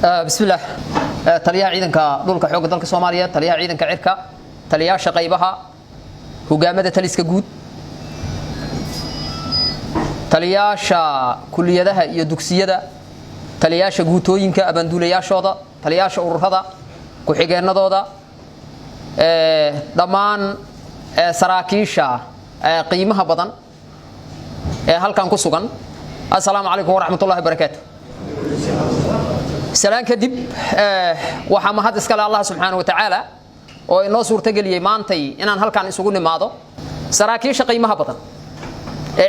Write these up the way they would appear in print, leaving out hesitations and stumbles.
بسم الله تليا ciidanka dhulka xoog dalka Soomaaliya taliya ciidanka cirka taliyaasha qaybaha hogaamada taliska guud taliyaasha kuliyadaha iyo dugsiyada taliyaasha guutooyinka abanduulayaashooda taliyaasha ururada ku xigeenadooda dhamaan saraakiisha qiimaha badan halkan ku sugan assalaamu alaykum wa rahmatullahi wa barakatuh سلام كدب وحمد إسكال الله سبحانه وتعالى وإنه صورة جلية مانتي إن هل كان يسوون ماذا سراكيش قيمها بطن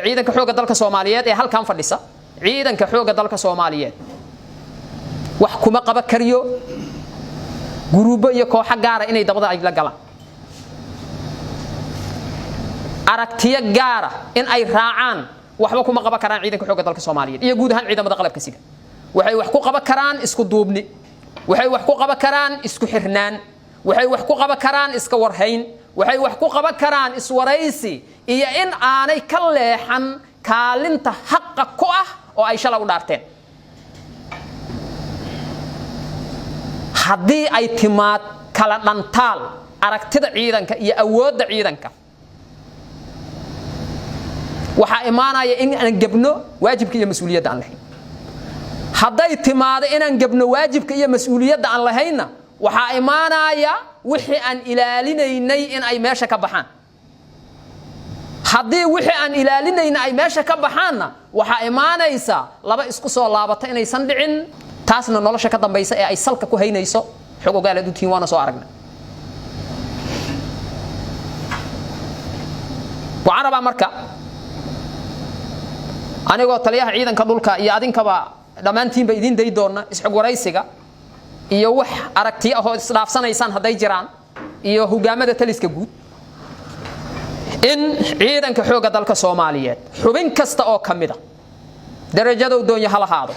عيدا كحوجة ذلك الصوماليات هل كان فلسة عيدا كحوجة ذلك الصوماليات وحكومة قبل كريو جروب يكو حجارة إنه يدبض عيد لجلا أركتيا جارة إن أي راعان وحكومة قبل كران عيدا كحوجة ذلك الصوماليات يجود هن عيدا مدقلب كسيجا waxay wax ku qaban karaan isku duubni waxay wax ku qaban karaan isku xirnaan waxay wax ku qaban karaan iska warhayn waxay wax ku qaban karaan iswaraysi iyo in aanay ka leexan kaalinta xaq ku ah oo ay shalay u dhaarteen hadii ay timaad kala dhantaal aragtida ciidanka iyo awoodda ciidanka waxa imaanaya in aan gabno waajibka iyo mas'uuliyadda aan lahayn hadday timaado inaan gabno waajibka iyo mas'uuliyadda aan lahayna waxa imaanaya wixii aan ilaalinaynay in ay meesha ka baxaan hadii wixii aan ilaalinaynay ay meesha ka baxaanna waxa imaanaysa laba isku soo laabata inay san dhicin taasna nolosha ka dambaysa ee ay salka ku haynayso xog ogaaleed u tiin waana soo aragnay waxaan rabaa marka anigoo taliyaha ciidanka dhulka iyo adinkaba dhamaantiin ba idin day doona isxog waraysiga iyo wax aragti ah oo isdhaafsanaysan haday jiraan iyo hogaamada taliska guud in ciidanka xooga dalka Soomaaliyeed xubin kasta oo kamida darajada uu doonyo halahaado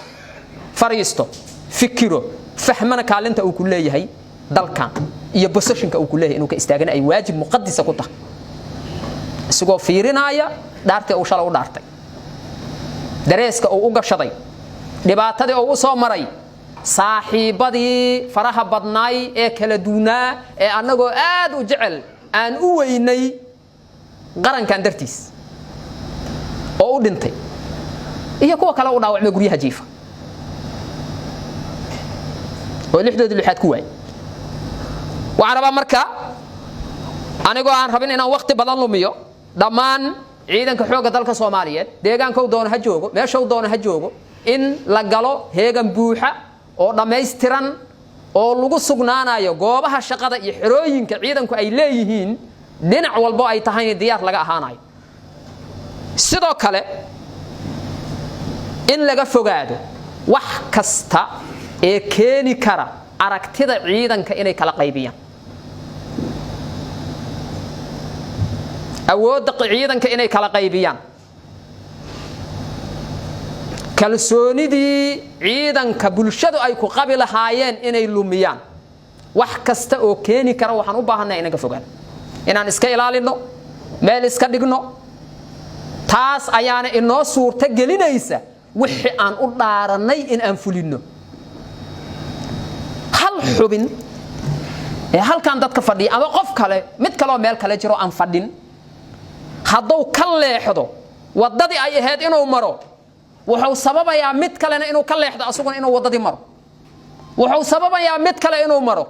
fariisto fikiro fahmana kaalinta uu ku leeyahay dalkan iyo positionka uu ku leeyahay inuu ka istaagana ay waajib muqaddis ku tahay isagoo fiirinaya dhaarta uu shalay u dhaartay dareeska uu u gashaday dhibaatadii oo soo maray saaxiibadii faraha badnaay ee kala duunaa ee anagoo aad u jecel aan u weynay qarankan dartiis oo u dhintay iyo kuwa kale u dhaawacmay guryaha jiifa oo lixdood lixaad ku waay waxaan rabaa marka anigoo aan rabin inaan waqti badan lumiyo dhammaan ciidanka xooga dalka Soomaaliyeed deegaanka uu doono ha joogo meesha uu doono ha joogo in la galo heegan buuxa oo dhameystiran oo lagu sugnaanayo goobaha shaqada iyo xirooyinka ciidanku ay leeyihiin dhinac walba ay tahay diyaar laga ahaanayo sidoo kale in laga fogaado wax kasta ee keeni kara aragtida ciidanka inay kala qaybiyaan awoodda ciidanka inay kala qaybiyaan kalsoonidii ciidanka bulshadu ay ku qabi lahaayeen inay lumiyaan wax kasta oo keeni kara waxaan u baahanahay inaga fogaan inaan iska ilaalino meel iska dhigno taas ayaana inoo suurta gelinaysa wixii aan u dhaaranay in aan fulino hal xubin ee halkan dadka fadhiya ama qof kale mid kale oo meel kale jiro aan fadhin hadduu ka leexdo wadadii ay ahayd inuu maro wuxuu sababayaa mid kalena inuu ka leexdo asaguna inuu wadadii maro wuxuu sababayaa mid kale inuu maro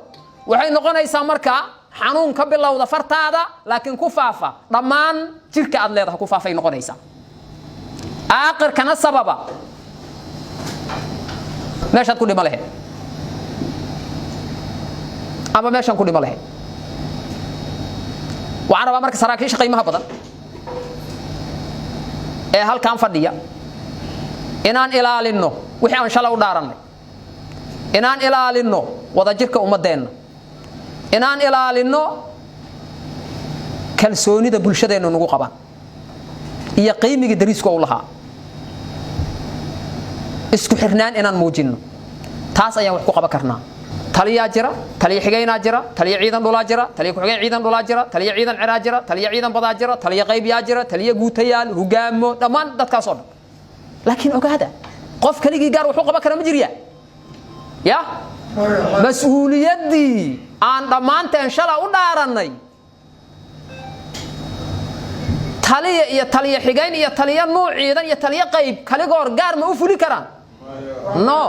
waxay noqonaysaa marka xanuun ka bilowda fartaada laakiin ku faafa dhamaan jirka aad leedahay ku faafay noqonaysaa aakhirkana sababa meeshaad ku dhima lahayd ama meeshaan ku dhima lahayd waxaan rabaa marka saraakiisha qiimaha badan ee halkan fadhiya inaan ilaalino wixii aan shalay u dhaaranay inaan ilaalino wadajirka ummadeena inaan ilaalino kalsoonida bulshadeena nagu qabaan iyo qiimiga dariiska uu lahaa isku xirnaan inaan muujino taas ayaan wax ku qaban karnaa taliya jira taliya xigeenaa jira taliya ciidan dhulaa jira taliya ku xigeen ciidan dhulaa jira taliya ciidan ciraa jira taliya ciidan badaa jira taliya qaybiyaa jira taliya guutayaal hogaamo dhamaan dadkaas oo dhan laakiin ogaada qof kaligii gaar wuxuu qaban kara ma jiriya يا مسؤوليتي aan dhamaanteen shala u dhaaranay taliye iyo taliye xigeen iyo taliye nuuciidan iyo taliye qayb kaligoor gaar ma u fuli karaan no